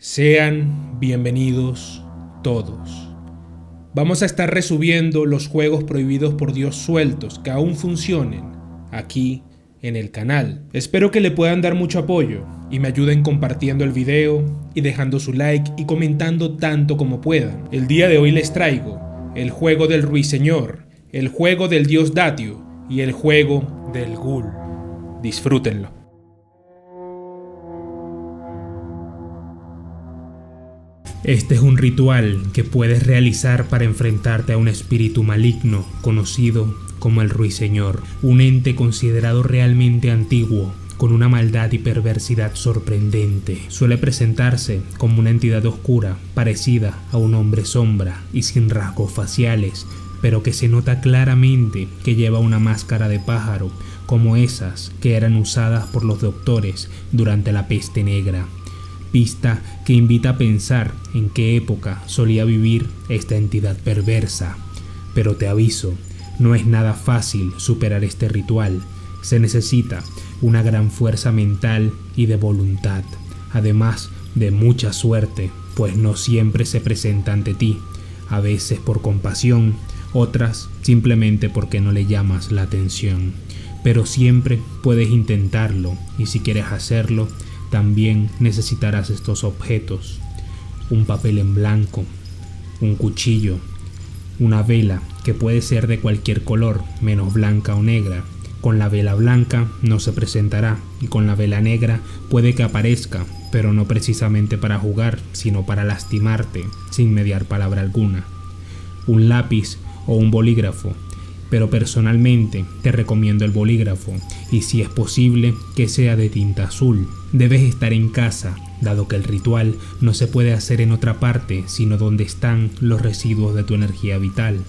Sean bienvenidos todos. Vamos a estar resubiendo los juegos prohibidos por Dios sueltos que aún funcionen aquí en el canal. Espero que le puedan dar mucho apoyo y me ayuden compartiendo el video y dejando su like y comentando tanto como puedan. El día de hoy les traigo el juego del Ruiseñor, el juego del Dios Datio y el juego del Ghoul. Disfrútenlo. Este es un ritual que puedes realizar para enfrentarte a un espíritu maligno conocido como el Ruiseñor, un ente considerado realmente antiguo, con una maldad y perversidad sorprendente. Suele presentarse como una entidad oscura, parecida a un hombre sombra y sin rasgos faciales, pero que se nota claramente que lleva una máscara de pájaro, como esas que eran usadas por los doctores durante la peste negra. Pista que invita a pensar en qué época solía vivir esta entidad perversa. Pero te aviso, no es nada fácil superar este ritual. Se necesita una gran fuerza mental y de voluntad, además de mucha suerte, pues no siempre se presenta ante ti, a veces por compasión, otras simplemente porque no le llamas la atención. Pero siempre puedes intentarlo, y si quieres hacerlo, también necesitarás estos objetos: un papel en blanco, un cuchillo, una vela que puede ser de cualquier color menos blanca o negra. Con la vela blanca no se presentará y con la vela negra puede que aparezca, pero no precisamente para jugar, sino para lastimarte sin mediar palabra alguna. Un lápiz o un bolígrafo, pero personalmente te recomiendo el bolígrafo, y si es posible que sea de tinta azul. Debes estar en casa, dado que el ritual no se puede hacer en otra parte sino donde están los residuos de tu energía vital.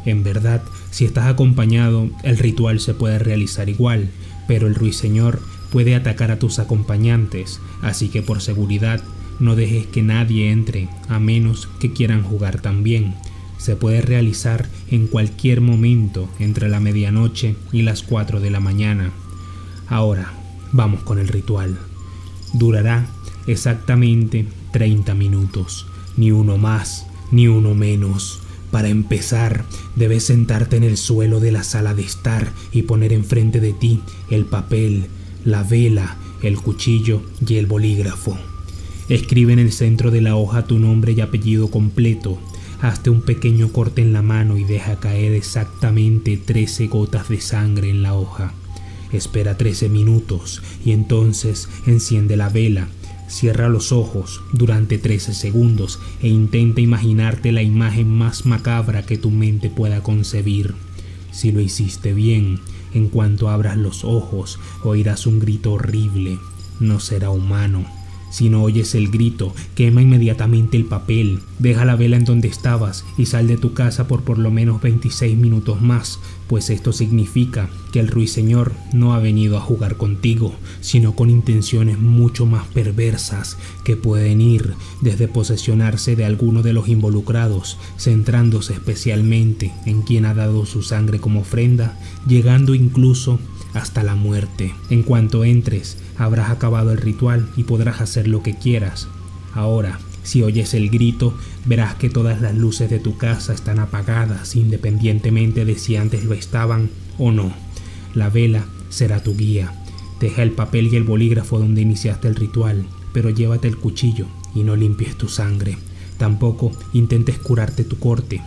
En verdad, si estás acompañado, el ritual se puede realizar igual, pero el Ruiseñor puede atacar a tus acompañantes, así que por seguridad no dejes que nadie entre, a menos que quieran jugar también. Se puede realizar en cualquier momento entre la medianoche y las 4 de la mañana. Ahora, vamos con el ritual. Durará exactamente 30 minutos, ni uno más, ni uno menos. Para empezar, debes sentarte en el suelo de la sala de estar y poner enfrente de ti el papel, la vela, el cuchillo y el bolígrafo. Escribe en el centro de la hoja tu nombre y apellido completo. Hazte un pequeño corte en la mano y deja caer exactamente 13 gotas de sangre en la hoja. Espera 13 minutos y entonces enciende la vela. Cierra los ojos durante 13 segundos e intenta imaginarte la imagen más macabra que tu mente pueda concebir. Si lo hiciste bien, en cuanto abras los ojos oirás un grito horrible. No será humano. Si no oyes el grito, quema inmediatamente el papel, deja la vela en donde estabas y sal de tu casa por lo menos 26 minutos más, pues esto significa que el Ruiseñor no ha venido a jugar contigo, sino con intenciones mucho más perversas que pueden ir desde posesionarse de alguno de los involucrados, centrándose especialmente en quien ha dado su sangre como ofrenda, llegando incluso hasta la muerte. En cuanto entres, habrás acabado el ritual y podrás hacer lo que quieras. Ahora, si oyes el grito, verás que todas las luces de tu casa están apagadas, independientemente de si antes lo estaban o no. La vela será tu guía. Deja el papel y el bolígrafo donde iniciaste el ritual, pero llévate el cuchillo y no limpies tu sangre. Tampoco intentes curarte tu corte.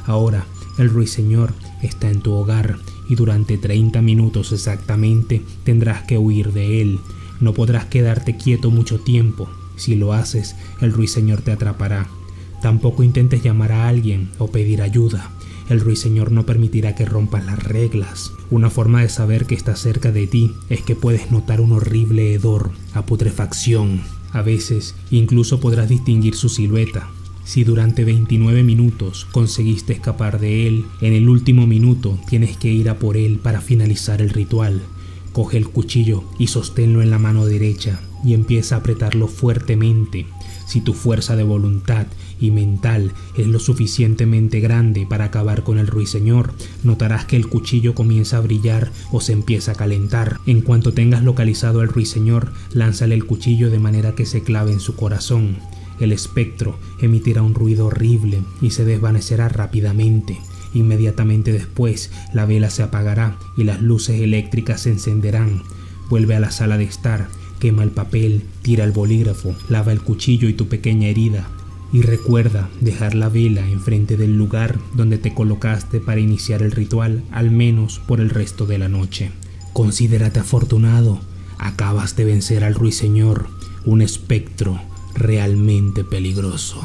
Ahora, el Ruiseñor está en tu hogar y durante 30 minutos exactamente tendrás que huir de él. No podrás quedarte quieto mucho tiempo. Si lo haces, el Ruiseñor te atrapará. Tampoco intentes llamar a alguien o pedir ayuda. El Ruiseñor no permitirá que rompas las reglas. Una forma de saber que está cerca de ti es que puedes notar un horrible hedor a putrefacción. A veces incluso podrás distinguir su silueta. Si durante 29 minutos conseguiste escapar de él, en el último minuto tienes que ir a por él para finalizar el ritual. Coge el cuchillo y sosténlo en la mano derecha y empieza a apretarlo fuertemente. Si tu fuerza de voluntad y mental es lo suficientemente grande para acabar con el Ruiseñor, notarás que el cuchillo comienza a brillar o se empieza a calentar. En cuanto tengas localizado al Ruiseñor, lánzale el cuchillo de manera que se clave en su corazón. el espectro emitirá un ruido horrible y se desvanecerá rápidamente. Inmediatamente después, la vela se apagará y las luces eléctricas se encenderán. Vuelve a la sala de estar, quema el papel, tira el bolígrafo, lava el cuchillo y tu pequeña herida. Y recuerda dejar la vela enfrente del lugar donde te colocaste para iniciar el ritual, al menos por el resto de la noche. Considérate afortunado. Acabas de vencer al ruiseñor, un espectro realmente peligroso.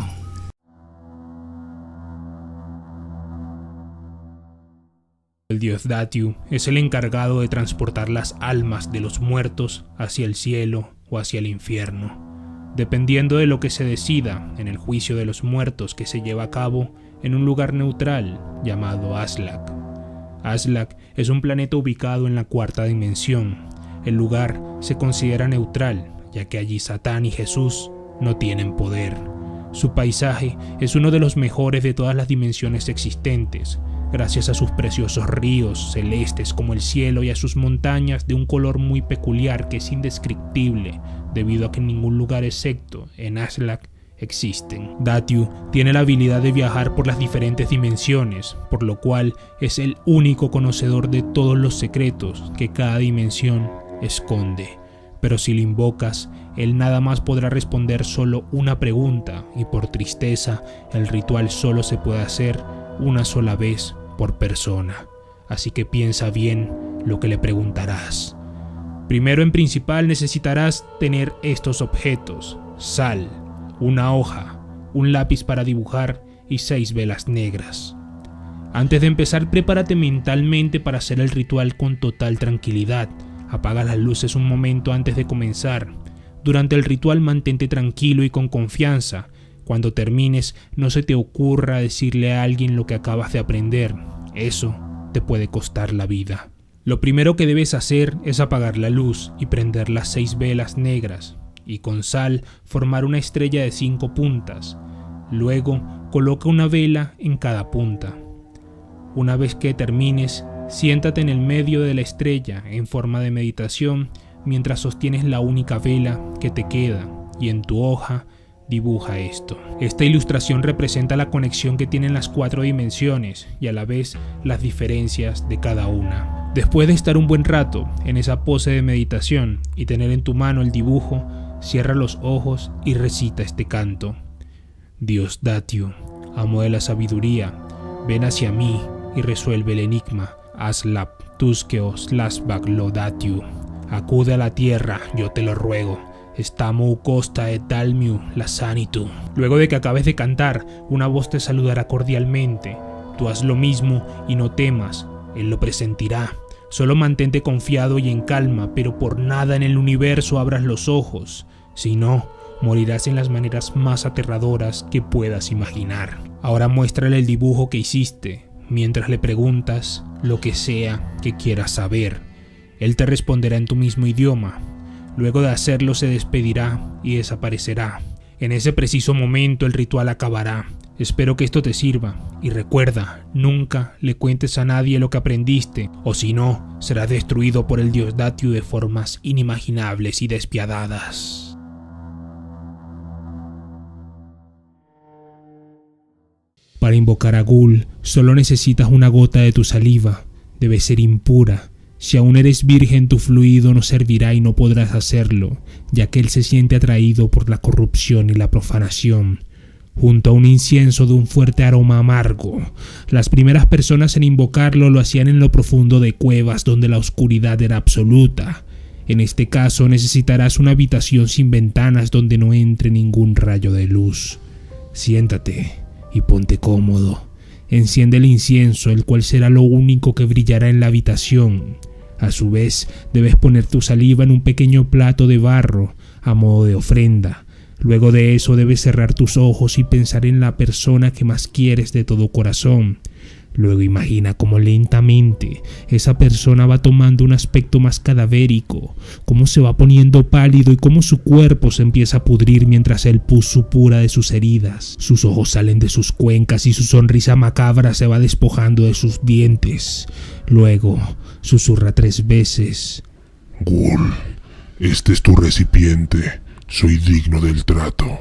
El dios Datu es el encargado de transportar las almas de los muertos hacia el cielo o hacia el infierno, dependiendo de lo que se decida en el juicio de los muertos que se lleva a cabo en un lugar neutral llamado Aslak. Aslak es un planeta ubicado en la cuarta dimensión. El lugar se considera neutral, ya que allí Satán y Jesús no tienen poder. Su paisaje es uno de los mejores de todas las dimensiones existentes, gracias a sus preciosos ríos celestes como el cielo y a sus montañas de un color muy peculiar que es indescriptible, debido a que en ningún lugar excepto en Aslak existen. Datu tiene la habilidad de viajar por las diferentes dimensiones, por lo cual es el único conocedor de todos los secretos que cada dimensión esconde. Pero si lo invocas, él nada más podrá responder solo una pregunta y por tristeza, el ritual solo se puede hacer una sola vez por persona. Así que piensa bien lo que le preguntarás. Primero en principal necesitarás tener estos objetos: sal, una hoja, un lápiz para dibujar y 6 velas negras. Antes de empezar, prepárate mentalmente para hacer el ritual con total tranquilidad. Apaga las luces un momento antes de comenzar. Durante el ritual mantente tranquilo y con confianza. Cuando termines, no se te ocurra decirle a alguien lo que acabas de aprender. Eso te puede costar la vida. Lo primero que debes hacer es apagar la luz y prender las 6 velas negras, y con sal formar una estrella de 5 puntas. Luego, coloca una vela en cada punta. Una vez que termines, siéntate en el medio de la estrella en forma de meditación mientras sostienes la única vela que te queda, y en tu hoja dibuja esto. Esta ilustración representa la conexión que tienen las 4 dimensiones y a la vez las diferencias de cada una. Después de estar un buen rato en esa pose de meditación y tener en tu mano el dibujo, cierra los ojos y recita este canto. Dios Datu, amo de la sabiduría, ven hacia mí y resuelve el enigma. Aslap tuskeos lasbak lo Datu. Acude a la tierra, yo te lo ruego. Estamo costa et dalmiu la sanitu. Luego de que acabes de cantar, una voz te saludará cordialmente. Tú haz lo mismo y no temas, él lo presentirá. Solo mantente confiado y en calma, pero por nada en el universo abras los ojos. Si no, morirás en las maneras más aterradoras que puedas imaginar. Ahora muéstrale el dibujo que hiciste, mientras le preguntas lo que sea que quieras saber. Él te responderá en tu mismo idioma. Luego de hacerlo se despedirá y desaparecerá. En ese preciso momento el ritual acabará. Espero que esto te sirva y recuerda, nunca le cuentes a nadie lo que aprendiste, o si no, serás destruido por el dios Datu de formas inimaginables y despiadadas. Para invocar a Gul, solo necesitas una gota de tu saliva. Debe ser impura. Si aún eres virgen, tu fluido no servirá y no podrás hacerlo, ya que él se siente atraído por la corrupción y la profanación. Junto a un incienso de un fuerte aroma amargo, las primeras personas en invocarlo lo hacían en lo profundo de cuevas donde la oscuridad era absoluta. En este caso necesitarás una habitación sin ventanas donde no entre ningún rayo de luz. Siéntate y ponte cómodo. Enciende el incienso, el cual será lo único que brillará en la habitación. A su vez, debes poner tu saliva en un pequeño plato de barro, a modo de ofrenda. Luego de eso debes cerrar tus ojos y pensar en la persona que más quieres de todo corazón. Luego imagina cómo lentamente esa persona va tomando un aspecto más cadavérico, cómo se va poniendo pálido y cómo su cuerpo se empieza a pudrir mientras el pus supura de sus heridas. Sus ojos salen de sus cuencas y su sonrisa macabra se va despojando de sus dientes. Luego susurra 3 veces. Gul, este es tu recipiente. Soy digno del trato.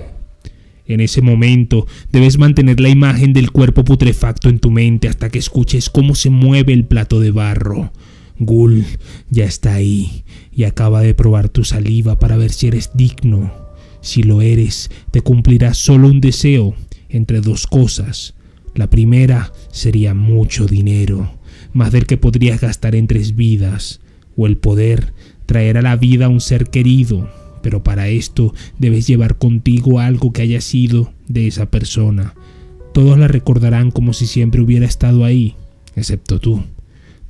En ese momento debes mantener la imagen del cuerpo putrefacto en tu mente hasta que escuches cómo se mueve el plato de barro. Ghoul ya está ahí y acaba de probar tu saliva para ver si eres digno. Si lo eres, te cumplirá solo un deseo entre dos cosas. La primera sería mucho dinero, más del que podrías gastar en 3 vidas, o el poder traer a la vida a un ser querido, pero para esto debes llevar contigo algo que haya sido de esa persona. Todos la recordarán como si siempre hubiera estado ahí, excepto tú.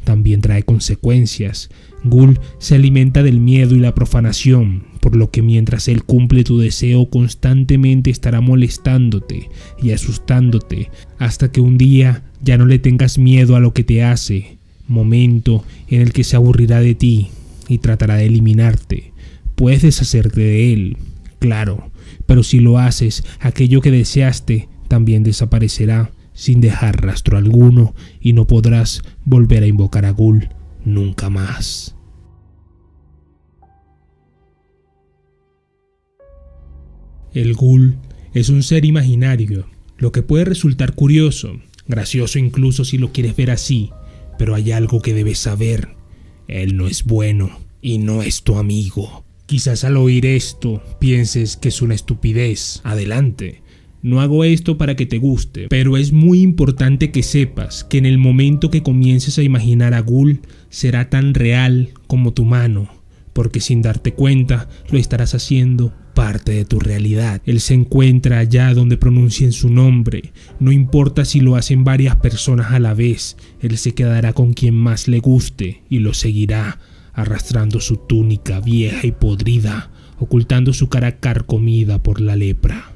También trae consecuencias. Ghoul se alimenta del miedo y la profanación, por lo que mientras él cumple tu deseo constantemente estará molestándote y asustándote hasta que un día ya no le tengas miedo a lo que te hace, momento en el que se aburrirá de ti y tratará de eliminarte. Puedes deshacerte de él, claro, pero si lo haces, aquello que deseaste también desaparecerá sin dejar rastro alguno y no podrás volver a invocar a Ghoul nunca más. El Ghoul es un ser imaginario, lo que puede resultar curioso, gracioso incluso si lo quieres ver así, pero hay algo que debes saber: él no es bueno y no es tu amigo. Quizás al oír esto pienses que es una estupidez. Adelante. No hago esto para que te guste, pero es muy importante que sepas que en el momento que comiences a imaginar a Ghoul será tan real como tu mano, porque sin darte cuenta lo estarás haciendo parte de tu realidad. Él se encuentra allá donde pronuncien su nombre, no importa si lo hacen varias personas a la vez, él se quedará con quien más le guste y lo seguirá, arrastrando su túnica vieja y podrida, ocultando su cara carcomida por la lepra.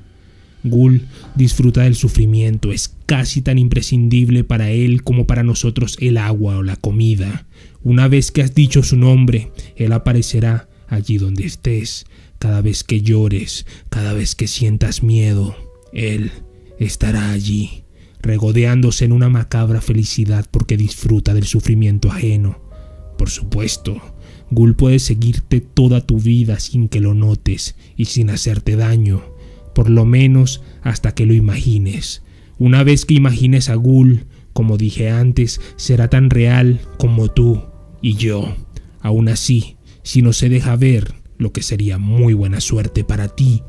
Ghoul disfruta del sufrimiento, es casi tan imprescindible para él como para nosotros el agua o la comida. Una vez que has dicho su nombre, él aparecerá allí donde estés. Cada vez que llores, cada vez que sientas miedo, él estará allí, regodeándose en una macabra felicidad porque disfruta del sufrimiento ajeno. Por supuesto, Ghoul puede seguirte toda tu vida sin que lo notes y sin hacerte daño, por lo menos hasta que lo imagines. Una vez que imagines a Ghoul, como dije antes, será tan real como tú y yo. Aún así, si no se deja ver, lo que sería muy buena suerte para ti,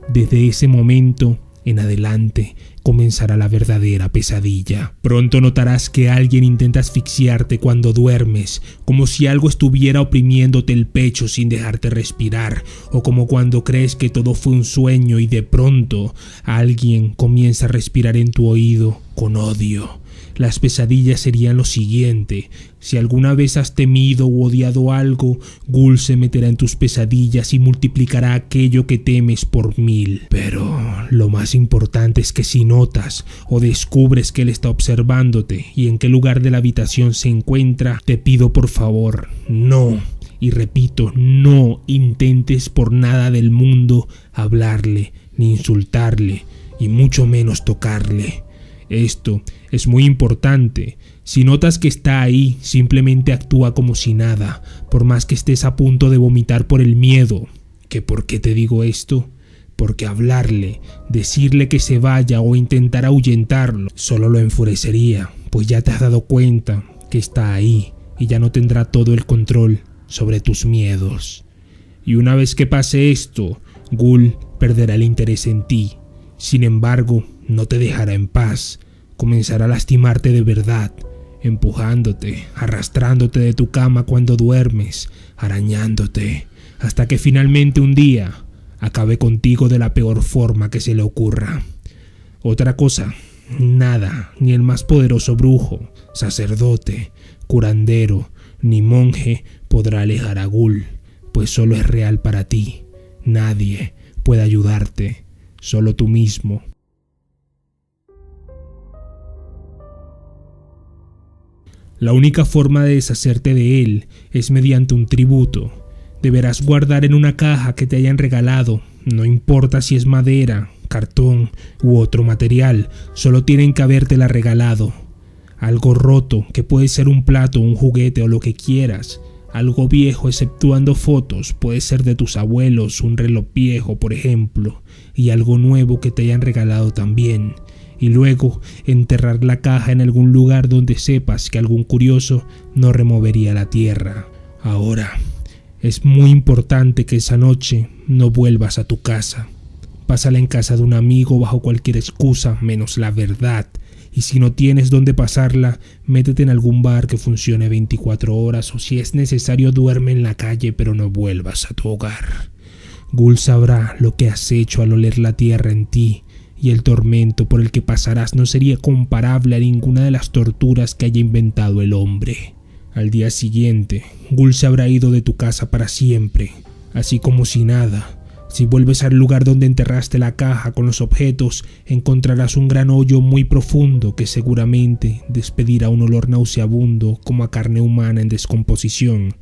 desde ese momento en adelante comenzará la verdadera pesadilla. Pronto notarás que alguien intenta asfixiarte cuando duermes, como si algo estuviera oprimiéndote el pecho sin dejarte respirar, o como cuando crees que todo fue un sueño y de pronto alguien comienza a respirar en tu oído con odio. Las pesadillas serían lo siguiente: si alguna vez has temido u odiado algo, Ghoul se meterá en tus pesadillas y multiplicará aquello que temes por 1000. Pero lo más importante es que si notas o descubres que él está observándote y en qué lugar de la habitación se encuentra, te pido por favor, no, y repito, no intentes por nada del mundo hablarle, ni insultarle, y mucho menos tocarle. Esto es muy importante. Si notas que está ahí, simplemente actúa como si nada, por más que estés a punto de vomitar por el miedo. ¿Que por qué te digo esto? Porque hablarle, decirle que se vaya o intentar ahuyentarlo solo lo enfurecería, pues ya te has dado cuenta que está ahí y ya no tendrá todo el control sobre tus miedos. Y una vez que pase esto, Ghoul perderá el interés en ti. Sin embargo, no te dejará en paz, comenzará a lastimarte de verdad, empujándote, arrastrándote de tu cama cuando duermes, arañándote, hasta que finalmente un día acabe contigo de la peor forma que se le ocurra. Otra cosa, nada, ni el más poderoso brujo, sacerdote, curandero, ni monje podrá alejar a Ghoul, pues solo es real para ti. Nadie puede ayudarte, solo tú mismo. La única forma de deshacerte de él es mediante un tributo. Deberás guardar en una caja que te hayan regalado, no importa si es madera, cartón u otro material, solo tienen que habértela regalado. Algo roto, que puede ser un plato, un juguete o lo que quieras, Algo viejo, exceptuando fotos, puede ser de tus abuelos, un reloj viejo, por ejemplo, y algo nuevo que te hayan regalado también. Y luego enterrar la caja en algún lugar donde sepas que algún curioso no removería la tierra. Ahora, es muy importante que esa noche no vuelvas a tu casa. Pásala en casa de un amigo bajo cualquier excusa menos la verdad. Y si no tienes dónde pasarla, métete en algún bar que funcione 24 horas o si es necesario duerme en la calle pero no vuelvas a tu hogar. Ghoul sabrá lo que has hecho al oler la tierra en ti y el tormento por el que pasarás no sería comparable a ninguna de las torturas que haya inventado el hombre. Al día siguiente, Ghoul se habrá ido de tu casa para siempre, así como si nada. Si vuelves al lugar donde enterraste la caja con los objetos, encontrarás un gran hoyo muy profundo que seguramente despedirá un olor nauseabundo como a carne humana en descomposición.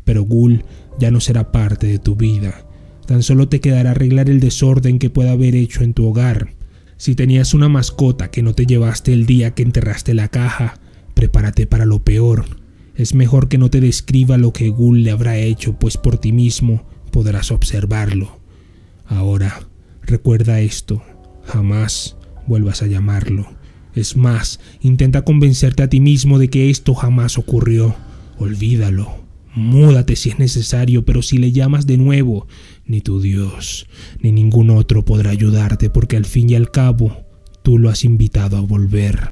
Pero Ghoul ya no será parte de tu vida. Tan solo te quedará arreglar el desorden que pueda haber hecho en tu hogar. Si tenías una mascota que no te llevaste el día que enterraste la caja, prepárate para lo peor. Es mejor que no te describa lo que Ghoul le habrá hecho, pues por ti mismo podrás observarlo. Ahora, recuerda esto, jamás vuelvas a llamarlo. Es más, intenta convencerte a ti mismo de que esto jamás ocurrió. Olvídalo, múdate si es necesario, pero si le llamas de nuevo, ni tu Dios, ni ningún otro podrá ayudarte porque al fin y al cabo, tú lo has invitado a volver.